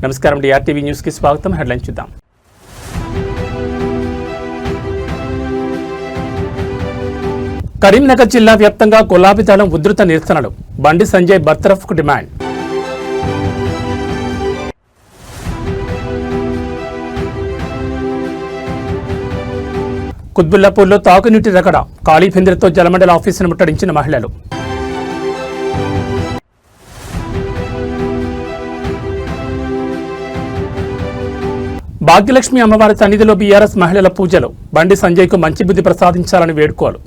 నమస్కారం డిఆర్టీవీ న్యూస్ కి స్వాగతం. హెడ్లైన్స్ చూద్దాం. కరీంనగర్ జిల్లా వ్యాప్తంగా గులాబీ దళం ఉధృత నిరసనలు. బండి సంజయ్ బర్తరఫ్కు డిమాండ్. కుత్బుల్లాపూర్లో తాగునీటి రగడ. ఖాళీ బిందెలతో జలమండలి ఆఫీసును ముట్టడించిన మహిళలు. భాగ్యలక్ష్మి అమ్మవారి సన్నిధిలో బీఆర్ఎస్ మహిళల పూజలు. బండి సంజయ్కు మంచి బుద్ధి ప్రసాదించాలని వేడుకోలు.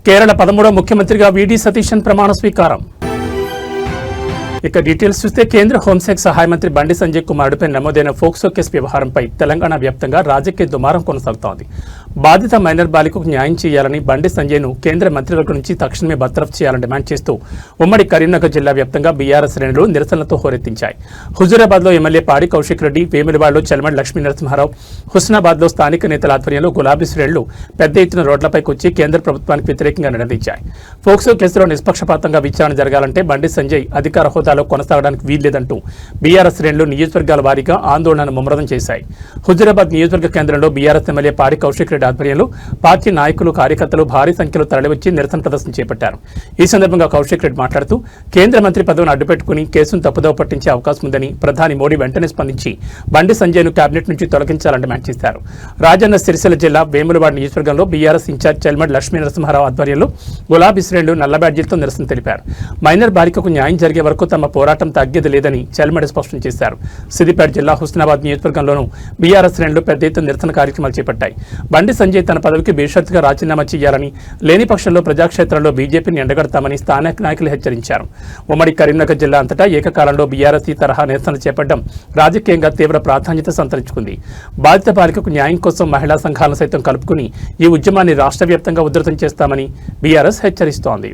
కేరళ 13వ ముఖ్యమంత్రిగా వీడి సతీశన్ ప్రమాణ స్వీకారం. ఇక డీటెయిల్స్ చూస్తే కేంద్ర హోంశాఖ సహాయ మంత్రి బండి సంజయ్ కుమారుడిపై నమోదైన ఫోక్సో కేసు వ్యవహారంపై తెలంగాణ వ్యాప్తంగా రాజకీయ దుమారం కొనసాగుతోంది. బాధిత మైనర్ బాలికకు న్యాయం చేయాలని బండి సంజయ్ను కేంద్ర మంత్రివర్గం నుంచి తక్షణమే బర్తరఫ్ చేయాలని డిమాండ్ చేస్తూ ఉమ్మడి కరీంనగర్ జిల్లా వ్యాప్తంగా బీఆర్ఎస్ శ్రేణులు నిరసనలతో హోరెత్తించాయి. హుజూరాబాద్లో ఎమ్మెల్యే పాడి కౌశిక్ రెడ్డి, వేములవాడలో చల్మడి లక్ష్మీ నరసింహారావు, హుస్నాబాద్లో స్థానిక నేతల ఆధ్వర్యంలో గులాబీ శ్రేణులు పెద్ద ఎత్తున రోడ్లపైకి వచ్చి కేంద్ర ప్రభుత్వానికి వ్యతిరేకంగా నిలదీశాయి. ఫోక్సో కేసులో నిష్పక్షపాతంగా విచారణ జరగాలంటే బండి సంజయ్ అధికార హోదాలో కొనసాగడానికి వీల్లేదంటూ బీఆర్ఎస్ శ్రేణులు నియోజకవర్గాల వారీగా ఆందోళనను ముమ్మరం చేశాయి. హుజూరాబాద్ నియోజకవర్గ కేంద్రంలో బీఆర్ఎస్ ఎమ్మెల్యే పాడి కౌశిక్ రెడ్డి ఆధ్వర్యంలో పార్టీ నాయకులు, కార్యకర్తలు భారీ సంఖ్యలో తరలివచ్చి నిరసన ప్రదర్శన చేపట్టారు. ఈ సందర్భంగా కౌశిక్ రెడ్డి మాట్లాడుతూ కేంద్ర మంత్రి పదవిని అడ్డుపెట్టుకుని కేసును తప్పుదోవ పట్టించే అవకాశం ఉందని ప్రధాని మోడీ వెంటనే స్పందించి బండి సంజయ్ను కేబినెట్ నుంచి తొలగించాలని డిమాండ్ చేశారు. రాజన్న సిరిసిల్ల జిల్లా వేములవాడ నియోజకవర్గంలో బీఆర్ఎస్ ఇన్ఛార్జ్ చల్మడి లక్ష్మీ నరసింహారావు ఆధ్వర్యంలో గులాబీ శ్రేణులు నల్ల బ్యాడ్జీలతో నిరసన తెలిపారు. మైనర్ బాలికకు న్యాయం జరిగే వరకు తమ పోరాటం తగ్గేది లేదని చల్మడి స్పష్టం చేశారు. సిద్దిపేట జిల్లా హుస్నాబాద్ నియోజకవర్గంలోనూ బీఆర్ఎస్ శ్రేణులు పెద్ద ఎత్తున నిరసన కార్యక్రమాలు చేపట్టాయి. బండి సంజయ్ తన పదవికి బేషరతుగా రాజీనామా చేయాలని, లేని పక్షంలో ప్రజాక్షేత్రంలో బీజేపీని ఎండగడతామని స్థానిక నాయకులు హెచ్చరించారు. ఉమ్మడి కరీంనగర్ జిల్లా అంతటా ఏకకాలంలో బీఆర్ఎస్ ఈ తరహా నిరసనలు చేపట్టడం రాజకీయంగా తీవ్ర ప్రాధాన్యత సంతరించుకుంది. బాధిత బాలికకు న్యాయం కోసం మహిళా సంఘాలను సైతం కలుపుకుని ఈ ఉద్యమాన్ని రాష్ట్ర వ్యాప్తంగా ఉధృతం చేస్తామని బీఆర్ఎస్ హెచ్చరిస్తోంది.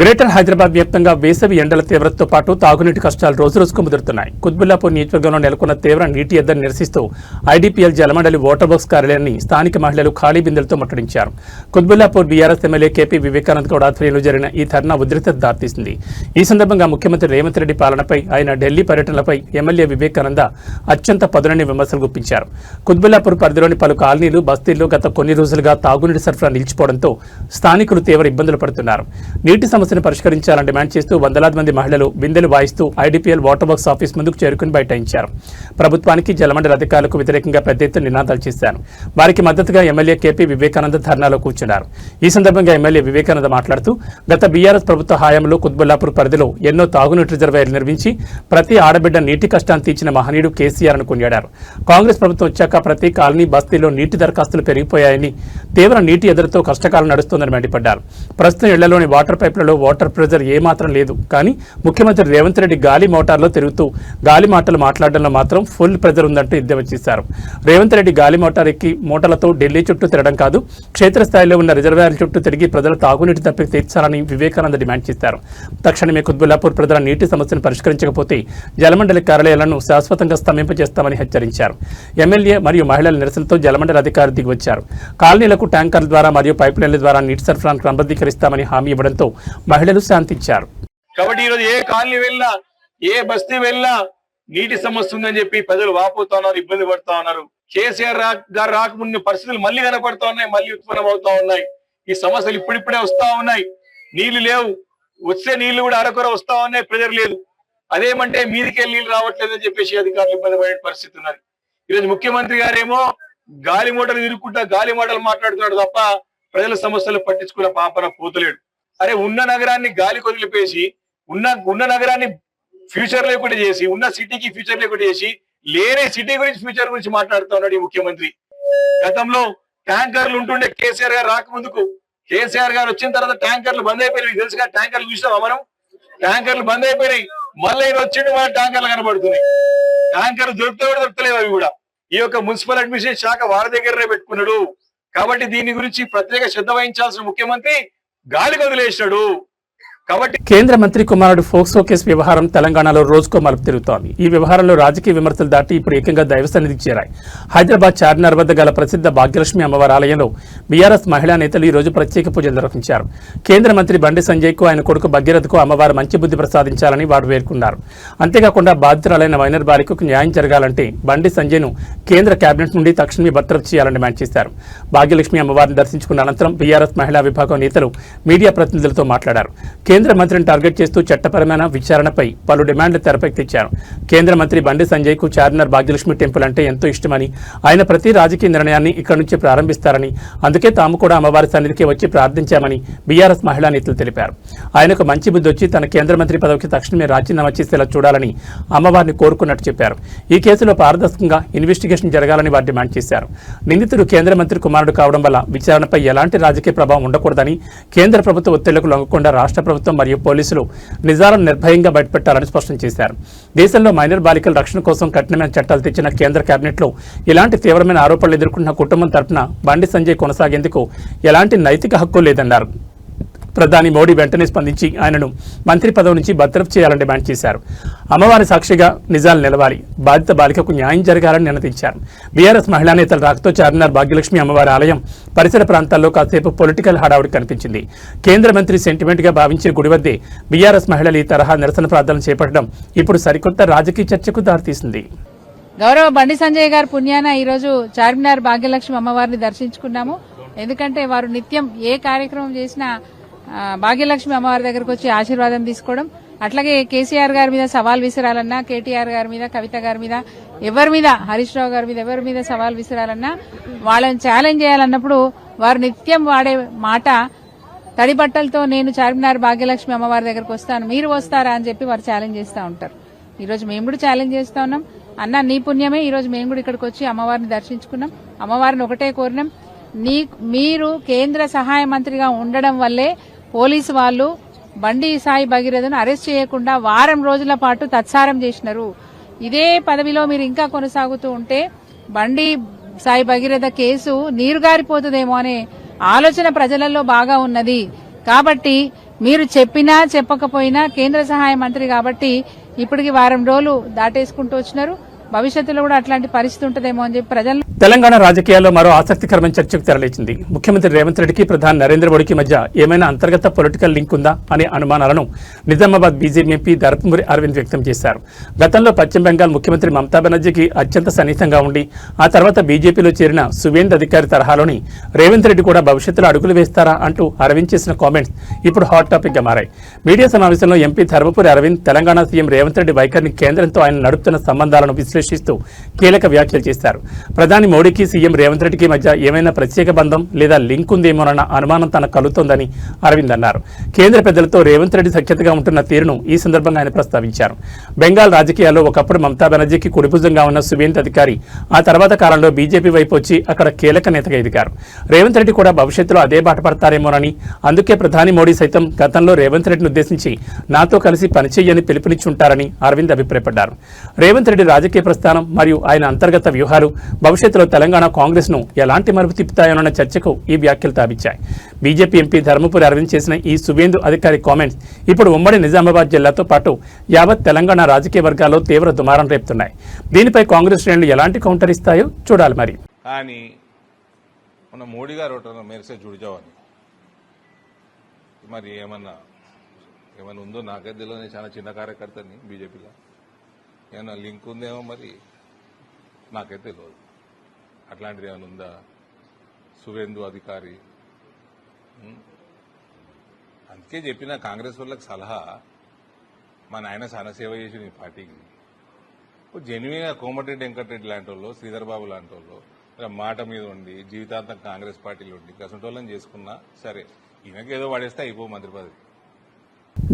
గ్రేటర్ హైదరాబాద్ వ్యాప్తంగా వేసవి ఎండల తీవ్రతతో పాటు తాగునీటి కష్టాలు రోజురోజుకు ముదురుతున్నాయి. కుత్బుల్లాపూర్ నియోజకవర్గంలో నెలకొన్న తీవ్ర నీటి ఎద్దడిని నిరసిస్తూ ఐడీపీఎల్ జలమండలి వాటర్ బాక్స్ కార్యాలయాన్ని స్థానిక మహిళలు ఖాళీ బిందెలతో ముట్టడించారు. Quthbullapur BRS MLA KP Vivekanand Goud ఆధ్వర్యంలో జరిగిన ఈ ధర్నా ఉద్రిక్తత దారితీసింది. ఈ సందర్భంగా ముఖ్యమంత్రి రేవంత్ రెడ్డి పాలనపై, ఆయన ఢిల్లీ పర్యటనలపై ఎమ్మెల్యే వివేకానంద అత్యంత పదునని విమర్శలు గుప్పించారు. కుత్బుల్లాపూర్ పరిధిలోని పలు కాలనీలు, బస్తీల్లో గత కొన్ని రోజులుగా తాగునీటి సరఫరా నిలిచిపోవడంతో స్థానికులు తీవ్ర ఇబ్బందులు పడుతున్నారు. నీటి సమస్యను పరిష్కరించాలని డిమాండ్ చేస్తూ వందలాది మంది మహిళలు బిందెలు వాయిస్తూ ఐడీపీఎల్ వాటర్ బాక్స్ ఆఫీస్ ముందుకు చేరుకుని బైఠాయించారు. ప్రభుత్వానికి, జలమండలి అధికారులకు వ్యతిరేకంగా పెద్ద ఎత్తున నినాదాలు చేశారు. వారికి మద్దతుగా ఎమ్మెల్యే కేపీ వివేకానంద ధర్నాలో కూర్చున్నారు. ఈ సందర్భంగా ఎమ్మెల్యే వివేకానంద మాట్లాడుతూ గత బీఆర్ఎస్ ప్రభుత్వ హయాంలో కుత్బుల్లాపూర్ పరిధిలో ఎన్నో తాగునీటి రిజర్వాయర్లు నిర్మించి ప్రతి ఆడబిడ్డ నీటి కష్టాన్ని తీర్చిన మహనీయుడు కేసీఆర్ అని కొనియాడారు. కాంగ్రెస్ ప్రభుత్వం వచ్చాక ప్రతి కాలనీ, బస్తీలో నీటి దరఖాస్తులు పెరిగిపోయాయని, తీవ్ర నీటి ఎదురుతో కష్టకాలం నడుస్తోందని మండిపడ్డారు. ప్రస్తుతం ఇళ్లలోని వాటర్ పైపులలో తెలంగాణలో వాటర్ ప్రెజర్ ఏమాత్రం లేదు. కానీ ముఖ్యమంత్రి రేవంత్ రెడ్డి గాలి మోటార్లో తిరుగుతూ గాలి మాటలు మాట్లాడడంలో మాత్రం ఫుల్ ప్రెజర్ ఉందంటూ ఎద్దేవా చేశారు. రేవంత్ రెడ్డి గాలి మోటార్ ఎక్కి మోటార్లతో ఢిల్లీ చుట్టూ తిరగడం కాదు, క్షేత్రస్థాయిలో ఉన్న రిజర్వాయర్ల చుట్టూ తిరిగి ప్రజల తాగునీటి తప్పిక తీర్చాలని వివేకానంద డిమాండ్ చేశారు. తక్షణమే కుత్బుల్లాపూర్ ప్రజల నీటి సమస్యను పరిష్కరించకపోతే జలమండలి కార్యాలయాలను శాశ్వతంగా స్తంభింపజేస్తామని హెచ్చరించారు. ఎమ్మెల్యే మరియు మహిళల నిరసనతో జలమండలి అధికారులు దిగివచ్చారు. కాలనీలకు ట్యాంకర్ల ద్వారా మరియు పైప్ లైన్ల ద్వారా నీటి సరఫరాను క్రమబద్ధీకరిస్తామని హామీ ఇవ్వడంతో మహిళలు శాంతించారు. కాబట్టి ఈరోజు ఏ కాలనీ వెళ్ళినా ఏ బస్తీ వెళ్ళినా నీటి సమస్య ఉందని చెప్పి ప్రజలు వాపోతా ఉన్నారు, ఇబ్బంది పడుతా ఉన్నారు. కేసీఆర్ గారు రాకముందు పరిస్థితులు మళ్ళీ కనపడుతూ ఉన్నాయి, మళ్ళీ ఉత్పన్నం అవుతా ఉన్నాయి. ఈ సమస్యలు ఇప్పుడిప్పుడే వస్తా ఉన్నాయి. నీళ్లు లేవు, వచ్చే నీళ్లు కూడా అరకొర వస్తా ఉన్నాయి, ప్రెజర్ లేదు. అదేమంటే మీదికెళ్ళి నీళ్లు రావట్లేదని చెప్పేసి అధికారులు ఇబ్బంది పడే పరిస్థితి ఉన్నది. ఈరోజు ముఖ్యమంత్రి గారేమో గాలి మోటార్లు తిరుగుకుంటా గాలి మాటలు మాట్లాడుతున్నాడు తప్ప ప్రజల సమస్యలు పట్టించుకున్న పాపన పోతలేడు. అరే ఉన్న నగరాన్ని గాలి కొదిలిపేసి ఉన్న నగరాన్ని ఫ్యూచర్ లేకుండా చేసి ఉన్న సిటీకి ఫ్యూచర్ లేకుండా చేసి లేని సిటీ గురించి ఫ్యూచర్ గురించి మాట్లాడుతూ ఉన్నాడు ఈ ముఖ్యమంత్రి. గతంలో ట్యాంకర్లు ఉంటుండే కేసీఆర్ గారు రాకముందుకు. కేసీఆర్ గారు వచ్చిన తర్వాత ట్యాంకర్లు బంద్ అయిపోయినాయి. తెలుసుగా ట్యాంకర్లు చూసినావా మనం? ట్యాంకర్లు బంద్ అయిపోయినాయి. మళ్ళీ వచ్చిండు మన ట్యాంకర్లు కనబడుతున్నాయి. ట్యాంకర్లు దొరుకుతలేవు అవి కూడా. ఈ యొక్క మున్సిపల్ అడ్మినిస్ట్రేషన్ శాఖ వారి దగ్గరనే పెట్టుకున్నాడు. కాబట్టి దీని గురించి ప్రత్యేక శ్రద్ధ వహించాల్సిన ముఖ్యమంత్రి గాలి వదిలేసినాడు. కాబట్టి కేంద్ర మంత్రి కుమారుడు ఫోక్సో కేసు వ్యవహారం తెలంగాణలో రోజుకో మలుపు తిరుగుతోంది. ఈ వ్యవహారంలో రాజకీయ విమర్శలు దాటి ఇప్పుడు ఏకంగా దైవ సన్నిధికి చేరాయి. హైదరాబాద్ చార్మినార్ వద్ద గల ప్రసిద్ధ భాగ్యలక్ష్మి అమ్మవారి ఆలయంలో బీఆర్ఎస్ మహిళా నేతలు ఈ రోజు ప్రత్యేక పూజలు నిర్వహించారు. కేంద్ర మంత్రి బండి సంజయ్కు ఆయన కొడుకు భగీరథకు అమ్మవారు మంచి బుద్ధి ప్రసాదించాలని వారు పేర్కొన్నారు. అంతేకాకుండా బాధితురాలైన మైనర్ బాలికకు న్యాయం జరగాలంటే బండి సంజయ్ను కేంద్ర కేబినెట్ నుండి తక్షణమే బర్తరఫ్ చేయాలని డిమాండ్ చేశారు. భాగ్యలక్ష్మి అమ్మవారిని దర్శించుకున్న అనంతరం బీఆర్ఎస్ మహిళా విభాగం నేతలు మీడియా ప్రతినిధులతో మాట్లాడారు. కేంద్ర మంత్రిని టార్గెట్ చేస్తూ చట్టపరమైన విచారణపై పలు డిమాండ్లు తెరపైకి తెచ్చారు. కేంద్ర మంత్రి బండి సంజయ్కు చార్మినార్ భాగ్యలక్ష్మి టెంపుల్ అంటే ఎంతో ఇష్టమని, ఆయన ప్రతి రాజకీయ నిర్ణయాన్ని ఇక్కడి నుంచి ప్రారంభిస్తారని, అందుకే తాము కూడా అమ్మవారి సన్నిధికి వచ్చి ప్రార్థించామని బీఆర్ఎస్ మహిళా నేతలు తెలిపారు. ఆయనకు మంచి బుద్ధి వచ్చి తన కేంద్ర మంత్రి పదవికి తక్షణమే రాజీనామా చేసేలా చూడాలని అమ్మవారిని కోరుకున్నట్టు చెప్పారు. ఈ కేసులో పారదర్శకంగా ఇన్వెస్టిగేషన్ జరగాలని వారు డిమాండ్ చేశారు. నిందితుడు కేంద్ర మంత్రి కుమారుడు కావడం వల్ల విచారణపై ఎలాంటి రాజకీయ ప్రభావం ఉండకూడదని, కేంద్ర ప్రభుత్వ ఒత్తిళ్లకు లొంగకుండా రాష్ట్ర ప్రభుత్వం మరియు పోలీసులు నిజాలను నిర్భయంగా బయటపెట్టాలని స్పష్టం చేశారు. దేశంలో మైనర్ బాలికల రక్షణ కోసం కఠినమైన చట్టాలు తెచ్చిన కేంద్ర కేబినెట్లో ఇలాంటి తీవ్రమైన ఆరోపణలు ఎదుర్కొంటున్న కుటుంబం తరపున బండి సంజయ్ కొనసాగేందుకు ఎలాంటి నైతిక హక్కు లేదన్నారు. ప్రధాని మోడీ వెంటనే స్పందించి ఆయనను మంత్రి పదవి నుంచి బర్తరఫ్ చేయాలని డిమాండ్ చేశారు. అమ్మవారి సాక్షిగా నిజాలు నిలవాలి, బాధిత బాలికకు న్యాయం జరగాలని నినదించారు. బీఆర్ఎస్ మహిళా నేతల రాకతో చార్మినార్ భాగ్యలక్ష్మి అమ్మవారి ఆలయం పరిసర ప్రాంతాల్లో కాసేపు పొలిటికల్ హడావుడి కనిపించింది. కేంద్ర మంత్రి సెంటిమెంట్ గా భావించే గుడి వద్దే బీఆర్ఎస్ మహిళలు ఈ తరహా నిరసన ప్రార్థనలు చేపట్టడం ఇప్పుడు సరికొత్త రాజకీయ చర్చకు దారితీసింది. గౌరవ బండి సంజయ్ గారి పుణ్యాన ఈరోజు చార్మినార్ భాగ్యలక్ష్మి అమ్మవారిని దర్శించుకున్నాము. ఎందుకంటే వారు నిత్యం ఏ కార్యక్రమం చేసినా భాగ్యలక్ష్మి అమ్మవారి దగ్గరకు వచ్చి ఆశీర్వాదం తీసుకోవడం, అట్లాగే కేసీఆర్ గారి మీద సవాల్ విసిరాలన్నా, కేటీఆర్ గారి మీద, కవిత గారి మీద, ఎవరి మీద, హరీష్ రావు గారి మీద ఎవరి మీద సవాల్ విసిరాలన్నా, వాళ్ళని ఛాలెంజ్ చేయాలన్నప్పుడు వారు నిత్యం వాడే మాట తడి బట్టలతో నేను చార్మినార్ భాగ్యలక్ష్మి అమ్మవారి దగ్గరకు వస్తాను, మీరు వస్తారా అని చెప్పి వారు ఛాలెంజ్ చేస్తూ ఉంటారు. ఈరోజు మేము కూడా ఛాలెంజ్ చేస్తా ఉన్నాం. అన్న నీ పుణ్యమే ఈరోజు మేము కూడా ఇక్కడికి వచ్చి అమ్మవారిని దర్శించుకున్నాం. అమ్మవారిని ఒకటే కోరినాం, మీరు కేంద్ర సహాయ మంత్రిగా ఉండడం వల్లే పోలీసు వాళ్ళు బండి సాయి భగీరథను అరెస్ట్ చేయకుండా వారం రోజుల పాటు తత్సారం చేసినారు. ఇదే పదవిలో మీరు ఇంకా కొనసాగుతూ ఉంటే బండి సాయి భగీరథ కేసు నీరుగారిపోతుందేమో అనే ఆలోచన ప్రజలలో బాగా ఉన్నది. కాబట్టి మీరు చెప్పినా చెప్పకపోయినా కేంద్ర సహాయ మంత్రి కాబట్టి ఇప్పటికి వారం రోజులు దాటేసుకుంటూ వచ్చినారు. భవిష్యత్తులో కూడా అట్లాంటి పరిస్థితి ఉంటుందేమో అని చెప్పి ప్రజలు. తెలంగాణ రాజకీయాల్లో మరో ఆసక్తికరమైన చర్చకు తెరలేచింది. ముఖ్యమంత్రి రేవంత్ రెడ్డికి ప్రధాని నరేంద్ర మోడీకి మధ్య ఏమైనా అంతర్గత పొలిటికల్ లింక్ ఉందా అనే అనుమానాలను నిజామాబాద్ బీజేపీ ఎంపీ ధర్మపురి అరవింద్ వ్యక్తం చేశారు. గతంలో పశ్చిమ బెంగాల్ ముఖ్యమంత్రి మమతా బెనర్జీకి అత్యంత సన్నిహితంగా ఉండి ఆ తర్వాత బీజేపీలో చేరిన సువేంద్ర అధికారి తరహాలోని రేవంత్ రెడ్డి కూడా భవిష్యత్తులో అడుగులు వేస్తారా అంటూ అరవింద్ చేసిన కామెంట్స్ ఇప్పుడు హాట్ టాపిక్ గా మారాయి. మీడియా సమావేశంలో ఎంపీ ధర్మపురి అరవింద్ తెలంగాణ సీఎం రేవంత్ రెడ్డి వైఖరిని, కేంద్రంతో ఆయన నడుపుతున్న సంబంధాలను విశ్లేషించారు. విశ్లేషిస్తూ కీలక వ్యాఖ్యలు చేశారు. ప్రధాని మోడీకి సీఎం రేవంత్ రెడ్డికి మధ్య ఏమైనా ప్రత్యేక బంధం లేదా లింక్ ఉందేమోనన్న అనుమానం తనకు కలుగుతోందని అరవింద్ అన్నారు. కేంద్ర పెద్దలతో రేవంత్ రెడ్డి సఖ్యతగా ఉంటున్న తీరును ఈ సందర్భంగా ఆయన ప్రస్తావించారు. బెంగాల్ రాజకీయాల్లో ఒకప్పుడు మమతా బెనర్జీకి కుడిభుజంగా ఉన్న సువేంద్ అధికారి ఆ తర్వాత కాలంలో బీజేపీ వైపు వచ్చి అక్కడ కీలక నేతగా ఎదిగారు. రేవంత్ రెడ్డి కూడా భవిష్యత్తులో అదే బాట పడతారేమోనని, అందుకే ప్రధాని మోడీ సైతం గతంలో రేవంత్ రెడ్డిని ఉద్దేశించి నాతో కలిసి పనిచేయని పిలుపునిచ్చుంటారని అరవింద్ అభిప్రాయపడ్డారు. రేవంత్ రెడ్డి రాజకీయ ప్రస్థానం మరియు ఆయన అంతర్గత వ్యూహాలు భవిష్యత్తులో తెలంగాణ కాంగ్రెస్ ను ఎలాంటి మలుపు తిప్పుతాయోనన్న చర్చకు ఈ వ్యాఖ్యలు తావిచ్చాయి. బీజేపీ ఎంపీ ధర్మపురి అరవింద్ చేసిన ఈ సువేందు అధికారి కామెంట్స్ ఇప్పుడు ఉమ్మడి నిజామాబాద్ జిల్లాతో పాటు యావత్ తెలంగాణ రాజకీయ వర్గాల్లో తీవ్ర దుమారం రేపుతున్నాయి. దీనిపై కాంగ్రెస్ శ్రేణులు ఎలాంటి కౌంటర్ ఇస్తాయో చూడాలి. మరి కానీ మన మోడీ గారు మేరసే జుడిజావని మరి ఏమన్నా ఉందో నాకైతే తెలియదు. చాలా చిన్న కార్యకర్తని బీజేపీలో ఏమన్నా లింక్ ఉందేమో మరి నాకైతే తెలియదు. అట్లాంటిది ఏమైనా ఉందా? సువేందు అధికారి అందుకే చెప్పిన కాంగ్రెస్ వాళ్ళకి సలహా, మా నాయన చాలా సేవ చేసి ఈ పార్టీకి జెన్యున్గా కోమటిరెడ్డి వెంకటరెడ్డి లాంటి వాళ్ళు, శ్రీధర్ బాబు లాంటి వాళ్ళు మాట మీద ఉండి జీవితాంతం కాంగ్రెస్ పార్టీలో ఉండి కసంటోళ్ళని చేసుకున్నా సరే, ఈయనకేదో పడేస్తే అయిపో మంత్రి పదవి.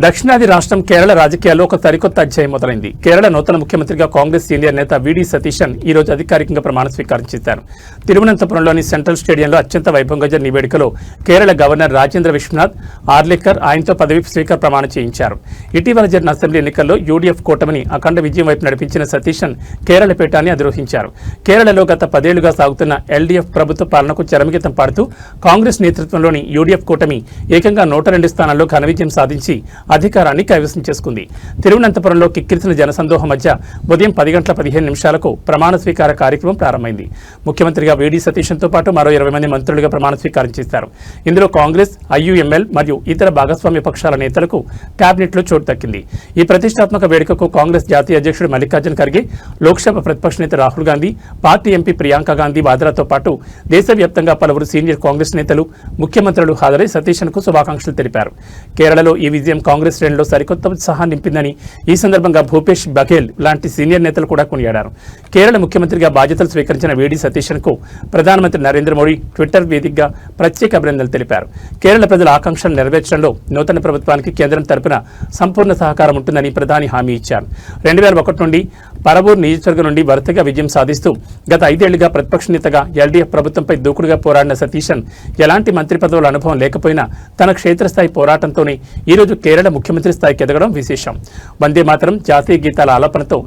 దక్షిణాది రాష్ట్రం కేరళ రాజకీయాల్లో ఒక సరికొత్త అధ్యాయం మొదలైంది. కేరళ నూతన ముఖ్యమంత్రిగా కాంగ్రెస్ సీనియర్ నేత వీడి సతీశన్ ఈ రోజు అధికారికంగా ప్రమాణ స్వీకారం చేశారు. తిరువనంతపురంలోని సెంట్రల్ స్టేడియంలో అత్యంత వైభవంగా జరిగిన వేడుకలో కేరళ గవర్నర్ రాజేంద్ర విశ్వనాథ్ ఆర్లేకర్ ఆయనతో పదవి స్వీకార ప్రమాణం చేయించారు. ఇటీవల జరిగిన అసెంబ్లీ ఎన్నికల్లో యూడీఎఫ్ కూటమిని అఖండ విజయం వైపు నడిపించిన సతీశన్ కేరళ పీఠాన్ని అధిరోహించారు. కేరళలో గత 10 ఏళ్లుగా సాగుతున్న ఎల్డీఎఫ్ ప్రభుత్వ పాలనకు చరమగీతం పాడుతూ కాంగ్రెస్ నేతృత్వంలోని యూడీఎఫ్ కూటమి ఏకంగా 102 స్థానాల్లో ఘన విజయం సాధించి అధికారాన్ని కైవసం చేసుకుంది. తిరువనంతపురంలో కిక్కిరిసిన జనసందోహం మధ్య ఉదయం 10:15 ప్రమాణ స్వీకార కార్యక్రమం ప్రారంభమైంది. ముఖ్యమంత్రిగా వీడి సతీశన్తో పాటు మరో 20 మంది మంత్రులుగా ప్రమాణ స్వీకారం చేశారు. ఇందులో కాంగ్రెస్, ఐయుఎంఎల్ మరియు ఇతర భాగస్వామ్య పక్షాల నేతలకు కేబినెట్లో చోటు దక్కింది. ఈ ప్రతిష్టాత్మక వేడుకకు కాంగ్రెస్ జాతీయ అధ్యక్షుడు మల్లికార్జున్ ఖర్గే, లోక్సభ ప్రతిపక్ష నేత రాహుల్ గాంధీ, పార్టీ ఎంపీ ప్రియాంక గాంధీ వాద్రాతో పాటు దేశవ్యాప్తంగా పలువురు సీనియర్ కాంగ్రెస్ నేతలు, ముఖ్యమంత్రులు హాజరై సతీశన్కు శుభాకాంక్షలు తెలిపారు. కేరళలో ఈ విజయం కాంగ్రెస్ శ్రేణుల్లో సరికొత్త ఉత్సాహాన్ని నింపిందని ఈ సందర్భంగా భూపేష్ బఘేల్ లాంటి సీనియర్ నేతలు కూడా కొనియాడారు. కేరళ ముఖ్యమంత్రిగా బాధ్యతలు స్వీకరించిన వీడి సతీశన్కు ప్రధానమంత్రి నరేంద్ర మోడీ ట్విట్టర్ వేదికగా ప్రత్యేక అభినందనలు తెలిపారు. కేరళ ప్రజల ఆకాంక్షలు నెరవేర్చడంలో నూతన ప్రభుత్వానికి కేంద్రం తరపున సంపూర్ణ సహకారం ఉంటుందని ప్రధాని హామీ ఇచ్చారు. 2001 నుండి పరవూర్ నియోజకవర్గం నుండి వరుసగా విజయం సాధిస్తూ గత 5 ఏళ్లుగా ప్రతిపక్ష నేతగా ఎల్డీఎఫ్ ప్రభుత్వంపై దూకుడుగా పోరాడిన సతీశన్ ఎలాంటి మంత్రి పదవుల అనుభవం లేకపోయినా తన క్షేత్రస్థాయి పోరాటంతోనే ఈరోజు కేరళ ముఖ్యమంత్రి స్థాయికి ఎదగడం విశేషం. వందే మాతరం జాతీయ గీతాల ఆలాపనతో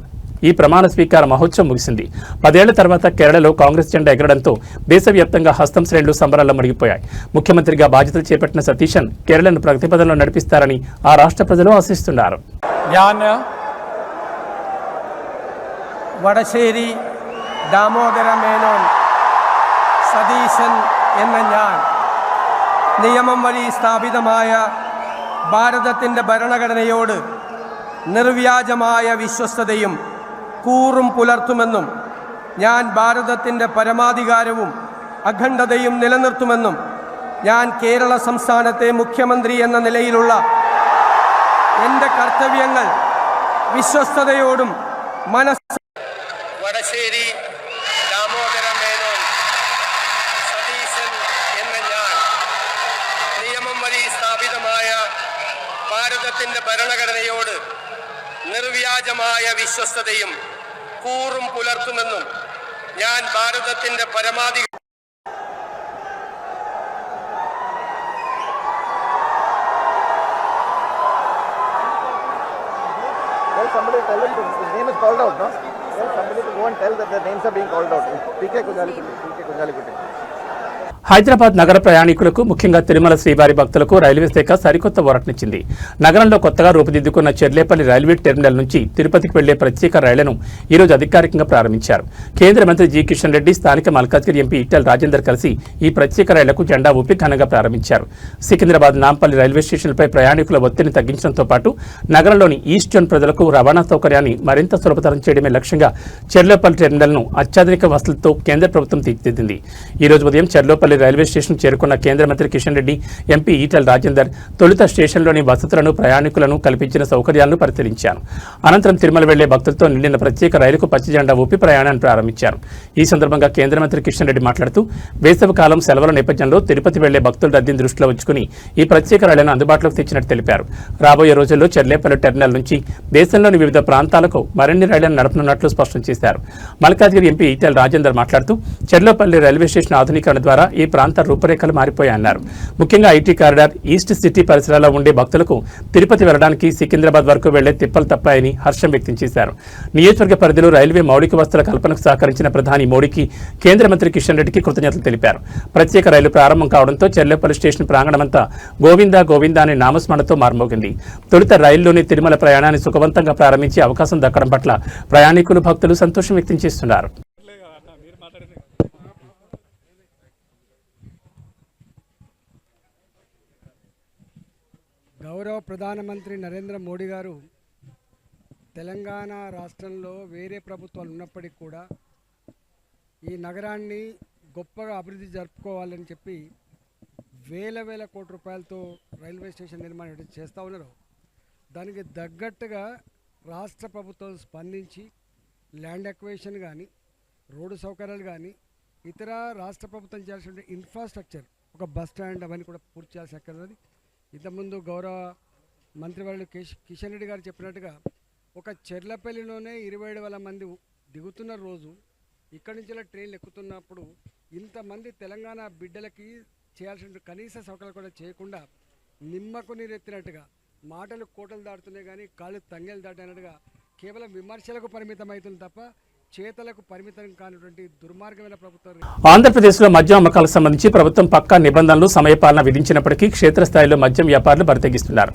ఈ ప్రమాణ స్వీకార మహోత్సవం ముగిసింది. 10 ఏళ్ల తర్వాత కేరళలో కాంగ్రెస్ జెండా ఎగరడంతో దేశవ్యాప్తంగా హస్తం శ్రేణులు సంబరాల్లో మునిగిపోయాయి. ముఖ్యమంత్రిగా బాధ్యతలు చేపట్టిన సతీశన్ కేరళను ప్రగతి పదంలో నడిపిస్తారని ఆ రాష్ట్ర ప్రజలు ఆశిస్తున్నారు. വടശ്ശേരി ദാമോദര മേനോൻ സതീശൻ എന്ന ഞാൻ നിയമം വഴി സ്ഥാപിതമായ ഭാരതത്തിൻ്റെ ഭരണഘടനയോട് നിർവ്യാജമായ വിശ്വസ്തതയും കൂറും പുലർത്തുമെന്നും ഞാൻ ഭാരതത്തിൻ്റെ പരമാധികാരവും അഖണ്ഡതയും നിലനിർത്തുമെന്നും ഞാൻ കേരള സംസ്ഥാനത്തെ മുഖ്യമന്ത്രി എന്ന നിലയിലുള്ള എൻ്റെ കർത്തവ്യങ്ങൾ വിശ്വസ്തയോടും വടശ്ശേരി ദാമോദര മേനോൻ സതീശൻ എന്ന ഞാൻ നിയമം വഴി സ്ഥാപിതമായ ഭാരതത്തിൻ്റെ ഭരണഘടനയോട് നിർവ്യാജമായ വിശ്വസ്തതയും കൂറും പുലർത്തുമെന്നും ഞാൻ ഭാരതത്തിൻ്റെ പരമാധികാരം somebody tell him his name is called out, no? Tell somebody to go and tell that their names are being called out. PK Kunjalikutti. Hyderabad నగర ప్రయాణికులకు ముఖ్యంగా తిరుమల శ్రీవారి భక్తులకు రైల్వే శాఖ సరికొత్త ఊరటనిచ్చింది. నగరంలో కొత్తగా రూపుదిద్దుకున్న చెర్లేపల్లి రైల్వే టెర్మినల్ నుంచి తిరుపతికి వెళ్లే ప్రత్యేక రైళ్లను ఈ రోజు అధికారికంగా ప్రారంభించారు. కేంద్ర మంత్రి జి కిషన్ రెడ్డి, స్థానిక మల్కాజ్గిరి ఎంపీ ఈటెల రాజేందర్ కలిసి ఈ ప్రత్యేక రైళ్లకు జెండా ఊపి ఘనంగా ప్రారంభించారు. సికింద్రాబాద్ నాంపల్లి రైల్వే స్టేషన్లపై ప్రయాణికుల ఒత్తిడిని తగ్గించడంతో పాటు నగరంలోని ఈస్ట్ జోన్ ప్రజలకు రవాణా సౌకర్యాన్ని మరింత సులభతరం చేయడమే లక్ష్యంగా చెర్లేపల్లి టెర్మినల్ను అత్యాధునిక వసతులతో కేంద్ర ప్రభుత్వం తీర్చిదిద్దింది. ఈ రోజు ఉదయం చెర్లేపల్లి రైల్వే స్టేషన్ చేరుకున్న కేంద్ర మంత్రి కిషన్ రెడ్డి, ఎంపీ ఈటెల రాజేందర్ తొలుత స్టేషన్లోని వసతులను, ప్రయాణికులను కల్పించిన సౌకర్యాలను పరిశీలించారు. అనంతరం తిరుమల వెళ్లే భక్తులతో నిండిన ప్రత్యేక రైలుకు పచ్చిజెండా ఊపి ప్రయాణాన్ని ప్రారంభించారు. ఈ సందర్భంగా కేంద్ర మంత్రి కిషన్ రెడ్డి మాట్లాడుతూ వేసవి కాలం సెలవుల నేపథ్యంలో తిరుపతి వెళ్లే భక్తుల రద్దీని దృష్టిలో ఉంచుకుని ఈ ప్రత్యేక రైళ్లను అందుబాటులోకి తెచ్చినట్టు తెలిపారు. రాబోయే రోజుల్లో చెర్లేపల్లి టెర్మినల్ నుంచి దేశంలోని వివిధ ప్రాంతాలకు మరిన్ని రైళ్లను నడపనున్నట్లు స్పష్టం చేశారు. మల్కాజ్గిరి ఎంపీ ఈటెల రాజేందర్ మాట్లాడుతూ చెర్లేపల్లి రైల్వే స్టేషన్ ఆధునీకరణ ద్వారా ఈ ప్రాంత రూపురేఖలు మారిపోయాయన్నారు. ముఖ్యంగా ఐటీ కారిడార్, ఈస్ట్ సిటీ పరిసరాల్లో ఉండే భక్తులకు తిరుపతి వెళ్లడానికి సికింద్రాబాద్ వరకు వెళ్లే తిప్పలు తప్పాయని హర్షం వ్యక్తం చేశారు. నియోజకవర్గ పరిధిలో రైల్వే మౌలిక వసతుల కల్పనకు సహకరించిన ప్రధాని మోడీకి కేంద్ర మంత్రి కిషన్ రెడ్డికి కృతజ్ఞతలు తెలిపారు. ప్రత్యేక రైలు ప్రారంభం కావడంతో చెర్లేపల్లి స్టేషన్ ప్రాంగణమంతా గోవిందా గోవిందా అనే నామస్మరణతో మార్మోగింది. తొలుత రైల్లోని తిరుమల ప్రయాణాన్ని సుఖవంతంగా ప్రారంభించే అవకాశం దక్కడం పట్ల ప్రయాణికులు, భక్తులు సంతోషం వ్యక్తం చేస్తున్నారు. గౌరవ ప్రధానమంత్రి నరేంద్ర మోడీ గారు తెలంగాణ రాష్ట్రంలో వేరే ప్రభుత్వాలు ఉన్నప్పటికీ కూడా ఈ నగరాన్ని గొప్పగా అభివృద్ధి జరుపుకోవాలని చెప్పి వేల కోట్ల రూపాయలతో రైల్వే స్టేషన్ నిర్మాణం చేస్తూ ఉన్నారు. దానికి తగ్గట్టుగా రాష్ట్ర ప్రభుత్వం స్పందించి ల్యాండ్ అక్విజిషన్ కానీ, రోడ్డు సౌకర్యాలు కానీ, ఇతర రాష్ట్ర ప్రభుత్వం చేయాల్సిన ఇన్ఫ్రాస్ట్రక్చర్, ఒక బస్ స్టాండ్ అవన్నీ కూడా పూర్తి చేయాల్సి అక్కర్లేదు. ఇంతకుముందు గౌరవ మంత్రివర్యులు కిషన్ రెడ్డి గారు చెప్పినట్టుగా ఒక చెర్లపల్లిలోనే 27,000 మంది దిగుతున్న రోజు ఇక్కడి నుంచి ట్రైన్లు ఎక్కుతున్నప్పుడు ఇంతమంది తెలంగాణ బిడ్డలకి చేయాల్సిన కనీస సౌకర్యాలు కూడా చేయకుండా నిమ్మకు నీరెత్తినట్టుగా మాటలు కోటలు దాటుతున్నాయి కానీ కాళ్ళు తంగేలు దాటినట్టుగా కేవలం విమర్శలకు పరిమితం అవుతుంది తప్ప చేతలకు పరిమితం కానిటువంటి దుర్మార్గమైన ప్రభుత్వం. ఆంధ్రప్రదేశ్లో మద్యం అమ్మకాలకు సంబంధించి ప్రభుత్వం పక్కా నిబంధనలు, సమయపాలన విధించినప్పటికీ క్షేత్రస్థాయిలో మద్యం వ్యాపారులు బరితెగిస్తున్నారు.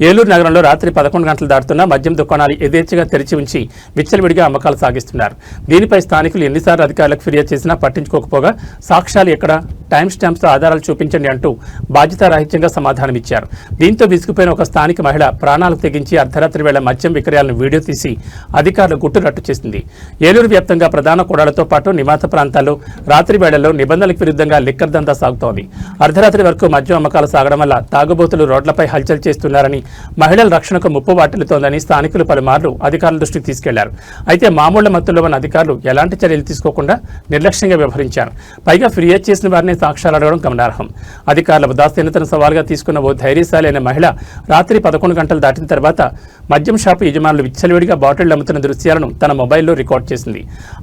ఏలూరు నగరంలో రాత్రి 11 గంటలు దాటుతున్న మద్యం దుకాణాలు యథేచ్ఛగా తెరిచి ఉంచి విచ్చలవిడిగా అమ్మకాలు సాగిస్తున్నారు. దీనిపై స్థానికులు ఎన్నిసార్లు అధికారులకు ఫిర్యాదు చేసినా పట్టించుకోకపోగా సాక్ష్యాలు ఎక్కడ, టైం స్టాంప్స్తో ఆధారాలు చూపించండి అంటూ బాధ్యతారాహిత్యంగా సమాధానమిచ్చారు. దీంతో విసుగుపోయిన ఒక స్థానిక మహిళ ప్రాణాలకు తెగించి అర్ధరాత్రి వేళ మద్యం విక్రయాలను వీడియో తీసి అధికారులు గుట్టురట్టు చేసింది. ఏలూరు వ్యాప్తంగా ప్రధాన కూడళ్లతో పాటు నివాస ప్రాంతాల్లో రాత్రి వేళల్లో నిబంధనలకు విరుద్ధంగా లిక్కర్ దందా సాగుతోంది. అర్ధరాత్రి వరకు మద్యం అమ్మకాలు సాగడం వల్ల తాగుబోతులు రోడ్లపై హల్చల్ చేస్తున్నారని, మహిళల రక్షణకు ముప్పు వాటిల్లుతోందని స్థానికులు పలుమార్లు అధికారుల దృష్టికి తీసుకెళ్లారు. అయితే మామూళ్ల మత్తులో ఉన్న అధికారులు ఎలాంటి చర్యలు తీసుకోకుండా నిర్లక్ష్యంగా వ్యవహరించారు. పైగా ఫిర్యాదు చేసిన వారిని సాక్ష్యాలు అడగడం గమనార్హం. అధికారుల ఉదాసీనతను సవాల్గా తీసుకున్న ఓ ధైర్యశాలి అయిన మహిళ రాత్రి 11 గంటలు దాటిన తర్వాత మద్యం షాపు యజమానులు విచ్చలవిడిగా బాటిళ్లు అమ్ముతున్న దృశ్యాలను తన మొబైల్లో రికార్డ్ చేసింది.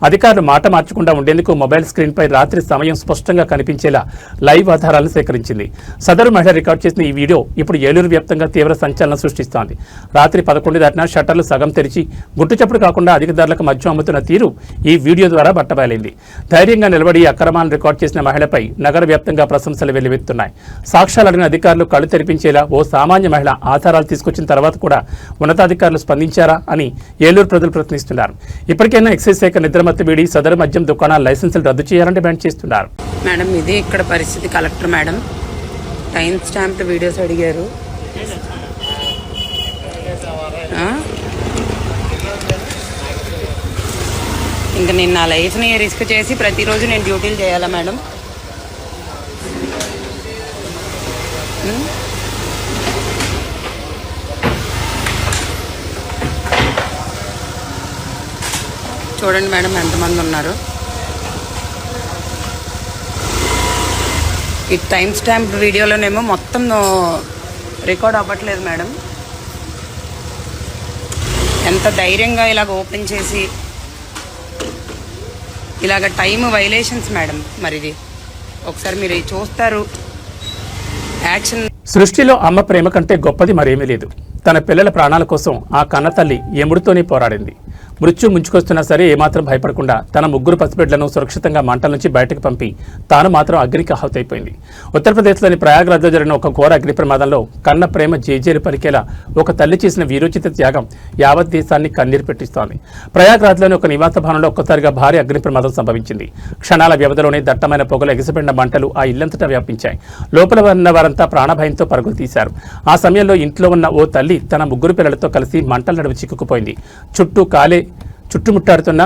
అధికారులు మాట మార్చకుండా ఉండేందుకు మొబైల్ స్క్రీన్పై రాత్రి సమయం స్పష్టంగా కనిపించేలా లైవ్ ఆధారాలను సేకరించింది. సదరు మహిళ రికార్డ్ చేసిన ఈ వీడియో ఇప్పుడు ఏలూరు వ్యాప్తంగా తీవ్ర సంచలనం సృష్టిస్తోంది. రాత్రి 11 దాటినా షట్టర్లు సగం తెరిచి గుట్టుచప్పుడు కాకుండా అధిక ధరలకు మద్యం అమ్ముతున్న తీరు ఈ వీడియో ద్వారా బట్టబయలైంది. ధైర్యంగా నిలబడి అక్రమాలను రికార్డ్ చేసిన మహిళపై నగర వ్యాప్తంగా ప్రశంసలు వెల్లువెత్తున్నాయి. సాక్ష్యాలు అడిగిన అధికారులు కళ్ళు తెరిపించేలా ఓ సామాన్య మహిళ ఆధారాలు తీసుకొచ్చిన తర్వాత కూడా ఉన్నతాధికారులు స్పందించారా అని ఏలూరు ప్రజలు ప్రశ్నిస్తున్నారు. ఇప్పటికైనా ఎక్సైజ్ శాఖ నిద్రమత్తు వీడి సదరు మద్యం దుకాణాల లైసెన్సులు రద్దు చేయాలని డిమాండ్ చేస్తున్నారు. మేడం, ఇది ఇక్కడ పరిస్థితి. Collector madam time stamp videos అడిగారు. ఇంకా నేను నా లైఫ్ని రిస్క్ చేసి ప్రతిరోజు నేను డ్యూటీలు చేయాలా మేడం? చూడండి మేడం ఎంతమంది ఉన్నారు. ఈ టైం స్టాంప్ వీడియోలోనేమో మొత్తం రికార్డ్ అవ్వట్లేదు మేడం. ఎంత ధైర్యంగా ఇలాగ ఓపెన్ చేసి ఇలాగ టైం వైలేషన్స్ మేడం. మరి ఇది ఒకసారి మీరు చూస్తారు యాక్షన్. సృష్టిలో అమ్మ ప్రేమ కంటే గొప్పది మరేమీ లేదు. తన పిల్లల ప్రాణాల కోసం ఆ కన్నతల్లి ఎముడితోనే పోరాడింది. మృత్యు ముంచుకొస్తున్నా సరే ఏమాత్రం భయపడకుండా తన 3 పసిబిడ్డలను సురక్షితంగా మంటల నుంచి బయటకు పంపి తాను మాత్రం అగ్నికి ఆహుతైపోయింది. ఉత్తరప్రదేశ్లోని ప్రయాగ్రాజ్లో జరిగిన ఒక ఘోర అగ్ని ప్రమాదంలో కన్న ప్రేమ జేజేలు పలికేలా ఒక తల్లి చేసిన వీరోచిత త్యాగం యావత్ దేశాన్ని కన్నీరు పెట్టిస్తోంది. ప్రయాగ్రాజ్లోని ఒక నివాస భవనంలో ఒక్కసారిగా భారీ అగ్ని ప్రమాదం సంభవించింది. క్షణాల వ్యవధిలోనే దట్టమైన పొగలు ఎగసిపడిన మంటలు ఆ ఇల్లంతటా వ్యాపించాయి. లోపల ఉన్న వారంతా ప్రాణభయంతో పరుగులు తీశారు. ఆ సమయంలో ఇంట్లో ఉన్న ఓ తల్లి తన 3 పిల్లలతో కలిసి మంటల నడుము చిక్కుకుపోయింది. చుట్టూ చుట్టుముట్టాడుతున్న